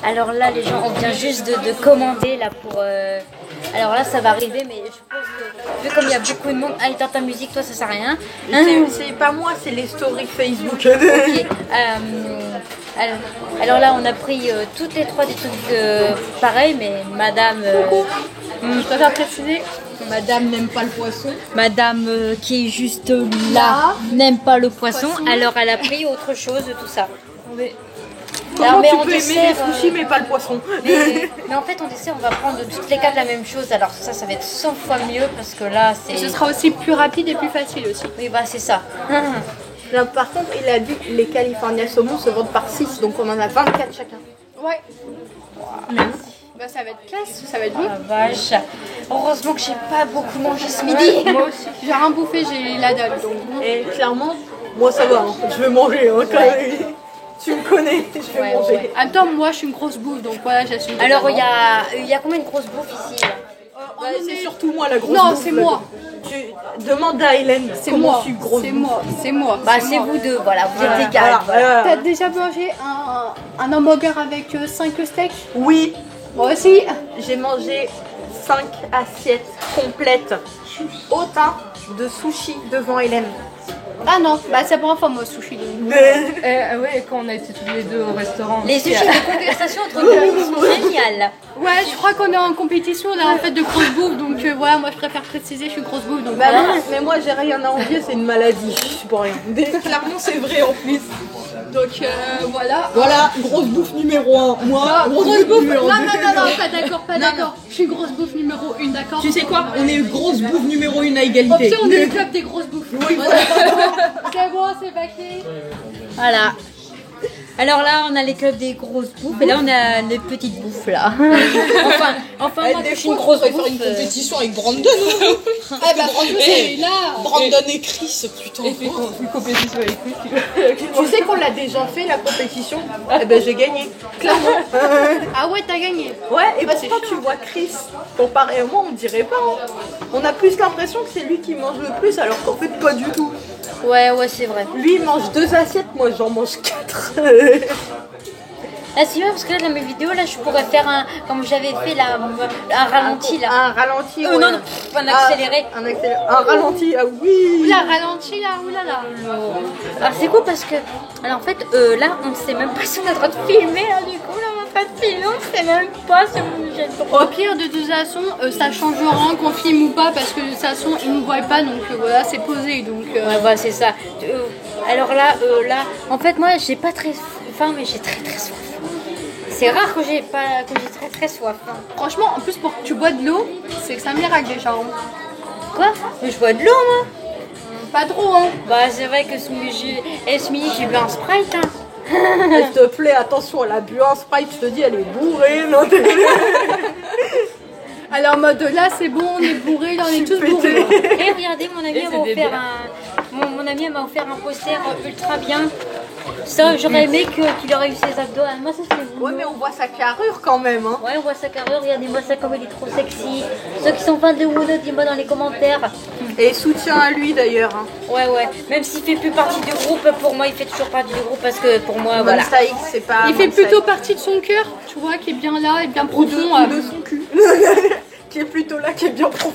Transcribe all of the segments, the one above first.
Alors là, les gens, on vient juste de commander là pour. Alors là, ça va arriver, mais je pense que vu comme il y a beaucoup de monde, allez dans ta musique, toi ça sert à rien. C'est pas moi, c'est les stories Facebook. Ok. Alors là, on a pris toutes les trois des trucs pareils, mais Madame. Je préfère préciser. Madame n'aime pas le poisson. Madame qui est juste là n'aime pas le poisson, alors elle a pris autre chose de tout ça. Comment tu peux aimer les sushis mais pas le poisson? Mais en fait, en dessert, on va prendre toutes les quatre la même chose. Alors ça va être 100 fois mieux parce que là, c'est... Et ce sera aussi plus rapide et plus facile aussi. Oui, bah c'est ça. Là, par contre, il a dit que les California saumon se vendent par 6, donc on en a 24 chacun. Ouais. Merci. Bah ça va être classe, ça va être bon. Ah, vache. Heureusement que j'ai pas beaucoup mangé ce midi. Moi aussi. J'ai rien bouffé, j'ai la dalle. Donc... Et clairement, moi ça va, hein. Je vais manger. Hein, quand même. Tu me connais, je vais manger. Ouais. En même temps, moi je suis une grosse bouffe, donc voilà, j'assume. Alors il y a combien de grosses bouffes ici là? Bah, c'est surtout moi la grosse Non, bouffe, c'est moi. Tu demandes à Hélène. C'est comment moi. je suis grosse. C'est moi. Bah c'est vous deux, voilà, vous êtes égales. Voilà. T'as déjà mangé un hamburger avec 5 steaks? Oui, Moi aussi. j'ai mangé 5 assiettes complètes, autant de sushis devant Hélène. Ah non, bah c'est la première fois moi sushi. Ouais, quand on a été tous les deux au restaurant. Les sushis de conversation entre nous sont géniales. Ouais, je crois qu'on est en compétition là en fait de grosse bouffe, donc voilà, moi je préfère préciser, je suis grosse bouffe, donc Bah voilà. non, mais moi j'ai rien à envier, c'est une maladie, je suis pour rien. Clairement c'est vrai en plus. Donc voilà. Voilà, grosse bouffe numéro 1. Moi, Grosse bouffe. numéro Non, 2. pas d'accord, pas d'accord. Je suis grosse bouffe numéro 1, d'accord. Tu sais quoi? On est grosse bouffe numéro 1 à Oh égalité. putain, on est le club des grosses bouffes. Oui, C'est bon, c'est bâclé. Voilà. Alors là, on a les clubs des grosses bouffes et là, on a les petites bouffes là. enfin moi, je suis une grosse bouffe. faire une compétition avec Brandon. Ah bah Brandon, c'est là. Brandon et Chris, putain. Une compétition avec lui. Tu sais qu'on l'a déjà fait la compétition? Eh ben j'ai gagné. Clairement. Ah ouais, t'as gagné. Ouais, et pourtant tu vois Chris, comparé à moi, on dirait pas. Hein. On a plus l'impression que c'est lui qui mange le plus, alors qu'en fait pas du tout. Ouais, c'est vrai. Lui il mange 2 assiettes, moi j'en mange 4. Là, c'est bien parce que là, dans mes vidéos, là, je pourrais faire comme j'avais fait là, un ralenti là. Un ralenti, ouais. Non, un accéléré. Un ralenti, ah oui. Oula, ralenti là, oulala. Alors, c'est cool parce que, alors en fait, là, on ne sait même pas si on est en train de filmer, là, du coup, là, on est en train de filmer, on ne sait même pas si on jette trop. Au pire, de toute façon, ça change rien qu'on filme ou pas parce que de toute façon, ils nous voient pas, donc voilà, c'est posé. Donc, Ouais, voilà, c'est ça. Alors là, en fait, moi, j'ai pas très faim, mais j'ai très très soif. C'est rare que j'ai très très soif. Hein. franchement, en plus, pour que tu bois de l'eau, c'est que c'est un miracle déjà. Hein. Quoi? Mais je bois de l'eau, moi. Pas trop, hein. Bah, c'est vrai que ce midi, j'ai bu un Sprite. Hein. S'il te plaît, attention, elle a bu un Sprite, je te dis, elle est bourrée. Non, Alors, en mode là, c'est bon, on est bourrés, là, on est tous bourrés. Et regardez, mon ami m'a offert mon ami m'a offert un poster ultra bien. Ça, j'aurais aimé qu'il aurait eu ses abdos. Moi, ça c'est vous. Ouais, mais on voit sa carrure quand même. Hein. Ouais, on voit sa carrure. Regardez-moi ça comme il est trop sexy. Ceux qui sont fans de Wono, dis-moi dans les commentaires. Et soutien à lui d'ailleurs. Hein. Ouais. Même s'il fait plus partie du groupe, pour moi, il fait toujours partie du groupe parce que pour moi, voilà. Monsta X, c'est pas. Il fait Monsta plutôt X. partie de son cœur, tu vois, qui est bien là et bien Ou profond. de son cul. Qui est plutôt là, qui est bien profond.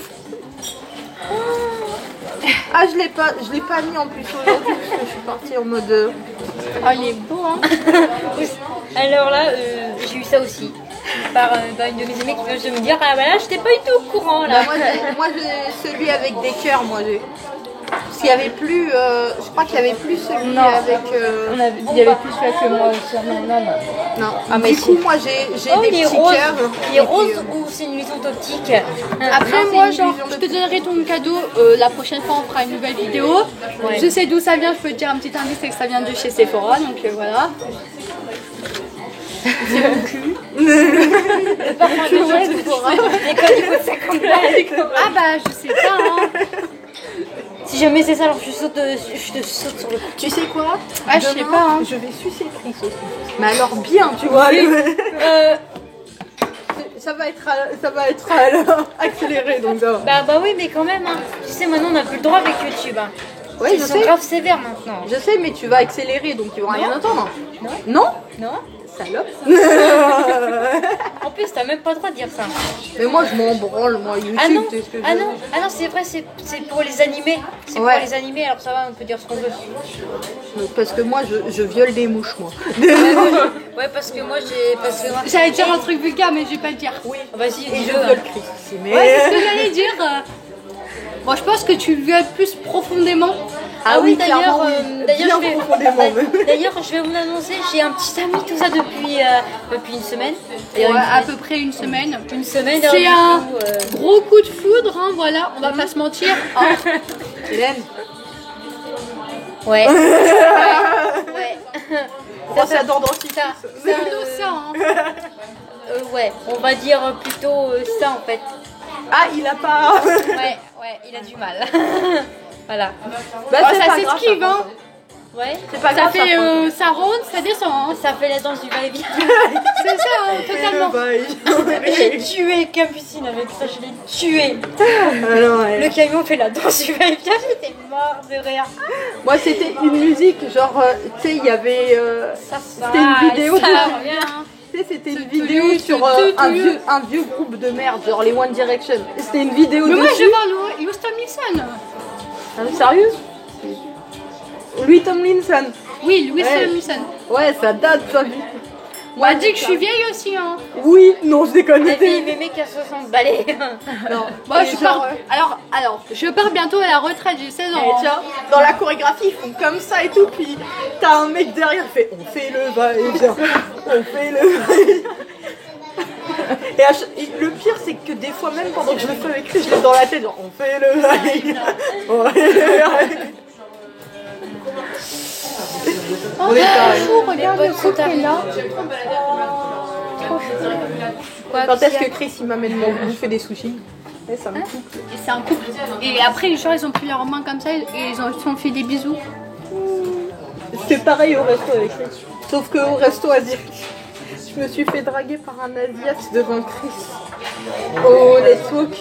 Ah, je l'ai pas mis en plus aujourd'hui parce que je suis partie en mode. Ah, il est beau, hein. Alors là, j'ai eu ça aussi. Par une de mes amies qui vient de me dire, ah bah là, j'étais pas du tout au courant là. Bah, moi j'ai celui avec des cœurs, moi j'ai. Parce qu'il y avait plus, je crois qu'il y avait plus celui avec. Il y avait plus celui que moi aussi. Non. Ah, mais du coup, moi j'ai des il est petits rose. cœurs. Il est rose ou c'est une illusion optique? Après, Non, moi, c'est une genre, illusion je de- te donnerai ton cadeau la prochaine fois, on fera une nouvelle vidéo. Ouais. Je sais d'où ça vient, je peux te dire un petit indice, c'est que ça vient de chez Sephora, donc voilà. C'est mon cul. Parfois, je sais, Sephora. Et quand il faut 50 balles. Ah bah, je sais pas, hein. Si jamais c'est ça, alors je te saute sur le cou. Tu sais quoi? Ah, je sais Demain, pas, hein. Je vais sucer Chris aussi. Mais alors bien, tu vois. Ça va être accéléré donc ça va. Bah oui, mais quand même, hein. Tu sais, maintenant on n'a plus le droit avec YouTube. Hein. Ouais, Ils je sont sais. grave sévères maintenant. Je sais, mais tu vas accélérer donc ils vont rien entendre. Non. Non? Non? Salope. t'as même pas le droit de dire ça. Mais moi je m'en branle, moi YouTube. Ah non, t'es ce que je ah veux. non, ah non, c'est vrai, c'est pour les animés. C'est Ouais. pour les animés, alors ça va, on peut dire ce qu'on veut. Parce que moi je viole des mouches, moi. Ouais, parce que moi j'ai. Parce que moi... J'allais dire un truc vulgaire, mais je vais pas le dire. Oui. Vas-y, Et je dis-le. viole Chris aussi. Mais... Ouais, c'est ce que j'allais dire. Bon, je pense que tu le violes plus profondément. Ah oui, d'ailleurs, clairement, oui. d'ailleurs, Bien profondément, même. d'ailleurs, je vais vous l'annoncer, j'ai un petit ami, tout ça depuis une semaine. Ouais, à peu près une semaine. Une semaine. C'est alors, un du coup, gros coup de foudre, hein, voilà, on va pas se mentir. Hein. Hélène, Ouais. Ouais. on ça dent dentifrice. C'est plutôt ça, hein. Ouais, on va dire plutôt ça en fait. Ah, il a pas. Ouais, il a du mal. Voilà. Bah, Oh, c'est ça pas grave, s'esquive, ça, hein. Ouais. C'est pas Ça grave. fait, ça ronde, ça descend, hein. Ça fait la danse du va-et-vient. C'est ça, hein, totalement. J'ai tué Capucine avec ça, je l'ai tué. Alors, ouais. Le camion fait la danse du va-et-vient, j'étais mort de rire. Moi, c'était une musique, genre, tu sais, il y avait. C'était une vidéo ça de. revient. Tu sais, c'était une vidéo sur un vieux groupe de merde, genre les One Direction. C'était une vidéo Mais moi, je dessus. vais voir Louis Tomlinson. Ah, sérieux Louis Tomlinson. Oui, Louis Ouais. Tomlinson. Ouais, ça date, ça. On m'a dit que je suis vieille aussi, hein. Oui, non, je déconne. La vie mémé qui a 60 balais. Non. Moi, Et je genre, pars. Alors, je pars bientôt à la retraite, j'ai 16 ans. et hein. tiens, dans la chorégraphie, ils font comme ça et tout, puis t'as un mec derrière qui fait on fait le va-et-vient, on fait le va-et-vient. Et le pire, c'est que des fois, même pendant que je le fais avec lui, je l'ai dans la tête, genre on fait le va-et-vient, on fait le va-et-vient. On est pareil. Oh, regarde Les le potes sont couple est là. Quoi, Quand est-ce Pierre que Chris il m'amène mon bouffer des sushis? Ouais, ça me coupe. Et c'est un couple. Et après, les gens, ils ont pris leurs mains comme ça et ils ont se sont fait des bisous. C'est pareil au resto avec Chris. Sauf qu'au resto asiatique, je me suis fait draguer par un Asiat devant Chris. Au Let's Walk.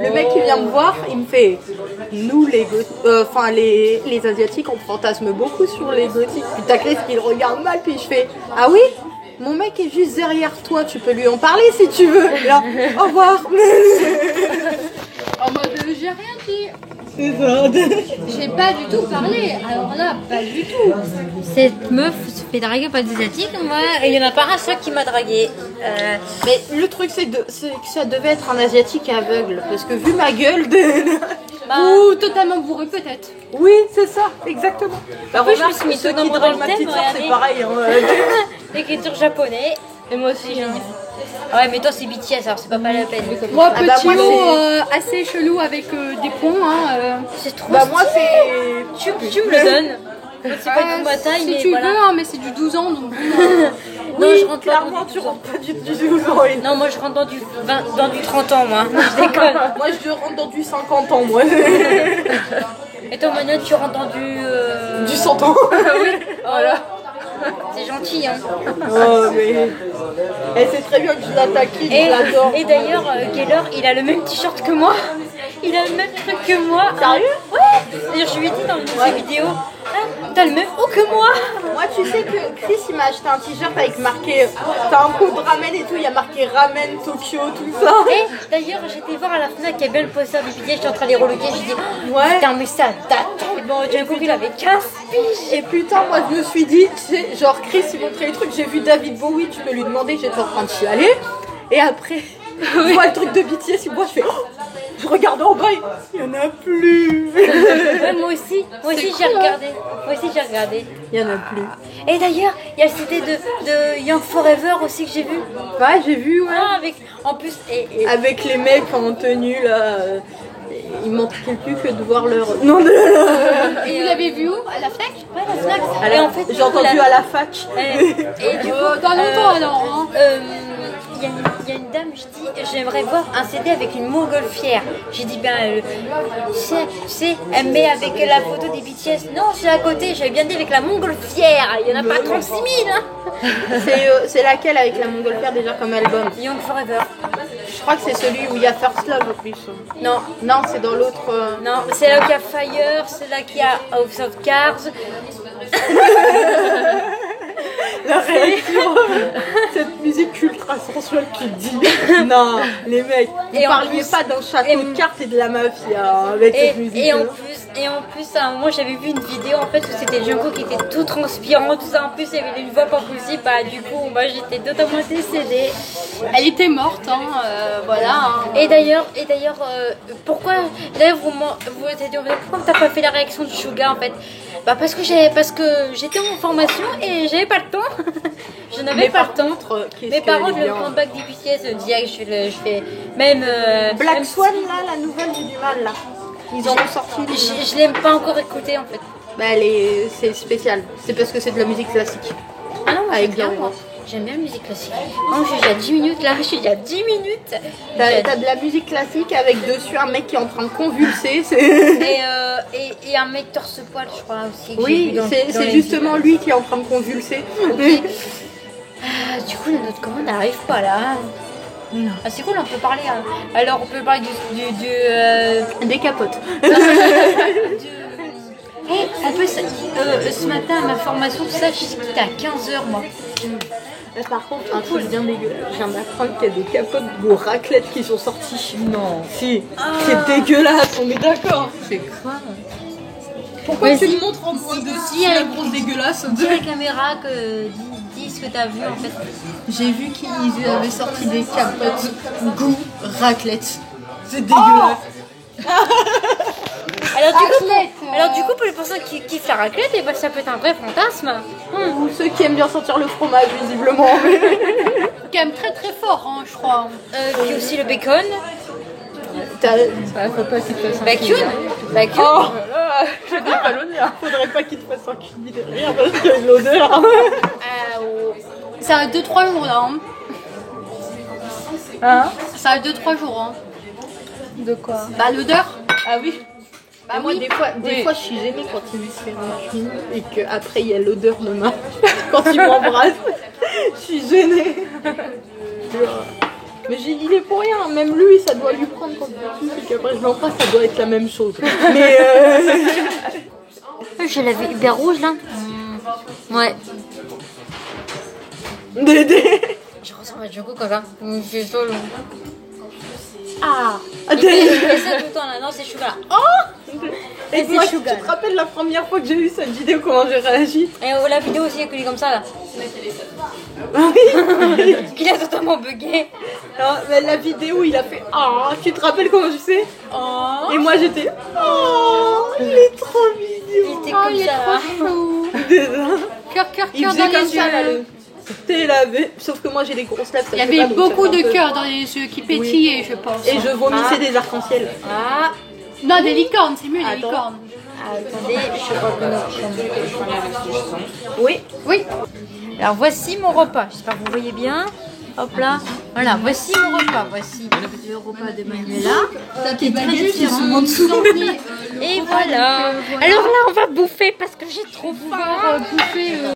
Le mec qui vient me voir, il me fait nous les Asiatiques on fantasme beaucoup sur les gothiques. Puis t'as Chris qui le regarde mal, puis je fais ah oui? Mon mec est juste derrière toi, tu peux lui en parler si tu veux. Et là, au revoir. En mode, j'ai rien dit. C'est ça. J'ai pas du tout parlé. Alors là, pas du tout. Cette meuf se fait draguer par des asiatiques, moi, et il y en a pas un seul qui m'a dragué. Mais le truc c'est que ça devait être un Asiatique aveugle, parce que vu ma gueule Ou totalement bourré, peut-être. Oui, c'est ça, exactement. En plus, je me suis mis ceux tout dans qui mon draguent dans ma le thème, petite sœur, c'est regardez. pareil. Hein. L'écriture japonais. Et moi aussi. Hein. Ouais, mais toi c'est BTS, alors c'est pas la peine. Moi, Ah bah, petit moi, mot assez chelou avec des ponts. Hein, C'est trop Bah moi stylé. c'est... Tu me le donnes. Moi, c'est pas tout ma taille, si mais tu voilà. veux, hein, mais c'est du 12 ans. Donc, Non, Oui, je rentre pas clairement dans du tu 12 ans. rentres pas du 12 ans. Non, moi je rentre dans du 30 ans, moi. Je déconne. Moi je rentre dans du 50 ans, moi. Et toi, Manuel, tu rentres dans du. Du 100 ans. Voilà. C'est gentil, hein. Oh mais... Elle sait très bien que je l'attaque, je l'adore. Et d'ailleurs, Geller, il a le même t-shirt que moi. Il a le même truc que moi. Sérieux? Ouais. D'ailleurs, je lui ai dit dans une de ses vidéos, ah, t'as le même haut que moi. Moi tu sais que Chris il m'a acheté un t-shirt avec marqué... T'as un code ramen et tout, il y a marqué ramen Tokyo, tout ça. Et d'ailleurs, j'étais voir à la FNAC, il y avait le poster du BTS, j'étais en train de les reloquer, j'ai dit, Ouais. putain, mais ça date. Et bon, j'ai compris, il avait 15 piges. Et putain, moi je me suis dit, tu sais, genre Chris il montrait les trucs, j'ai vu David Bowie, tu peux lui demander, j'étais en train de chialer. Et après, je vois le truc de BTS, il me voit, je fais, oh, je regarde en bas, il y en a plus. Ouais, moi aussi j'ai regardé. Moi aussi j'ai regardé. Il y en a plus. Et d'ailleurs, il y a le CD de Young Forever aussi que j'ai vu. Ouais, j'ai vu, ouais. Ah, avec, en plus, et Avec les mecs en tenue là, il manquait plus que de voir leur. Non, de. et vous l'avez vu où? À la FNAC? ouais, la FNAC. Alors, Et en fait, j'ai entendu à la fac. Et du coup, Dans longtemps alors. Hein. il y a une dame, je dis, j'aimerais voir un CD avec une montgolfière. J'ai dit, ben, tu sais, elle met avec la photo des BTS. Non, c'est à côté, j'avais bien dit avec la montgolfière. Il n'y en a pas 36 000. Hein. C'est laquelle avec la montgolfière déjà comme album? Young Forever. Je crois que c'est celui où il y a First Love en plus. Non, Non, c'est dans l'autre. non, c'est là qu'il y a Fire, c'est là qu'il y a House of Cards. La réaction. Cette musique ultra sensuelle qui dit non, les mecs, vous Et en parliez plus- pas d'un château et- de cartes et de la mafia avec cette musique. Et en plus, à un moment, j'avais vu une vidéo en fait où c'était Jungkook qui était tout transpirant, tout ça. En plus, il y avait une voix pas possible. Bah, du coup, bah, j'étais totalement décédée. Elle était morte, hein, voilà. Hein. Et d'ailleurs, pourquoi d'ailleurs vous êtes dit, pourquoi t'as pas fait la réaction de Suga en fait? Bah parce que j'étais en formation et j'avais pas le temps. Je n'avais Mais pas par le temps. contre, Mais par contre, le comeback des BTS, direct, je fais même Black même Swan, là, la nouvelle, j'ai du mal, là. Ils en ont sorti. je l'ai pas encore écouté en fait. Bah, c'est spécial. C'est parce que c'est de la musique classique. Ah non, moi Avec j'aime bien Gloria. moi. J'aime bien la musique classique. Non, je suis déjà 10 minutes là, je suis déjà 10 minutes. T'as de la musique classique avec dessus un mec qui est en train de convulser. Et un mec torse-poil, je crois aussi. que j'ai Oui, vu dans c'est les- justement lui qui est en train de convulser. Ah, du coup, notre commande n'arrive pas là. Ah, c'est cool, on peut parler. Hein. Alors, on peut parler Des capotes. En plus, ce matin, à ma formation, tout ça, je sais que c'était à 15h, moi. Par contre, un truc bien dégueulasse. Je viens d'apprendre qu'il y a des capotes de raclette qui sont sorties. Non. Si. C'est dégueulasse, on est d'accord. C'est quoi? Pourquoi Vas-y. tu me montres en point Si, la avec- grosse dégueulasse Dis à la caméra que dis ce que t'as vu en fait. J'ai vu qu'ils avaient sorti des capotes goût raclette. C'est dégueulasse. Alors du coup, pour les personnes qui kiffent la raclette, et ben, ça peut être un vrai fantasme. Ou ceux qui aiment bien sentir le fromage, visiblement. Quand même très très fort, hein, je crois. Puis aussi le bacon. Faut pas qu'il te fasse un Bacon. Bacon. Oh je dis pas l'honneur. Faudrait pas qu'il te fasse un cubi derrière parce qu'il y a de l'odeur. Ça a 2-3 jours là. Hein. Hein? Ça a 2-3 jours. Hein. De quoi? Bah l'odeur. Ah oui. Bah moi, des fois, je suis gênée quand il me fait un cuit et qu'après, il y a l'odeur de ma... quand il m'embrasse. Je suis gênée. Mais il est pour rien. Même lui, ça doit lui prendre quand je le tue. Et qu'après, je l'embrasse, ça doit être la même chose. Mais J'ai la vie hyper rouge là. Ouais. Dédé. Je ressemble à Jungkook comme ça. Je suis solo. Ah. Et ça tout le temps là. Non, c'est Suga. Et c'est moi, tu Sugar. te rappelles la première fois que j'ai vu cette vidéo, comment j'ai réagi? Et la vidéo aussi, elle est comme ça là. Ah oui. Qu'il a totalement bugué. Non, mais la vidéo, il a fait ah. Tu te rappelles comment je sais? Oh. Et moi, j'étais oh. Il est trop mignon. Il était comme ça là. Dédé. Cœur, cœur, Il cœur faisait dans comme les ça là. yeux. T'es lavé. Sauf que moi, j'ai des grosses lèvres. ça Il y le fait avait pas, donc ça beaucoup fait un de peu- cœurs dans les yeux qui pétillaient, je pense. Et je vomissais des arcs-en-ciel. Ah. Non, des licornes, c'est mieux, des Attends. licornes. Attendez, je crois que notre Oui. Oui. Alors voici mon repas. J'espère que vous voyez bien. Hop là. Voilà, voici mon repas. Voici le repas de Manuela. Qui est très différent. Et voilà. Alors là, on va bouffer parce que j'ai trop faim. Bouffer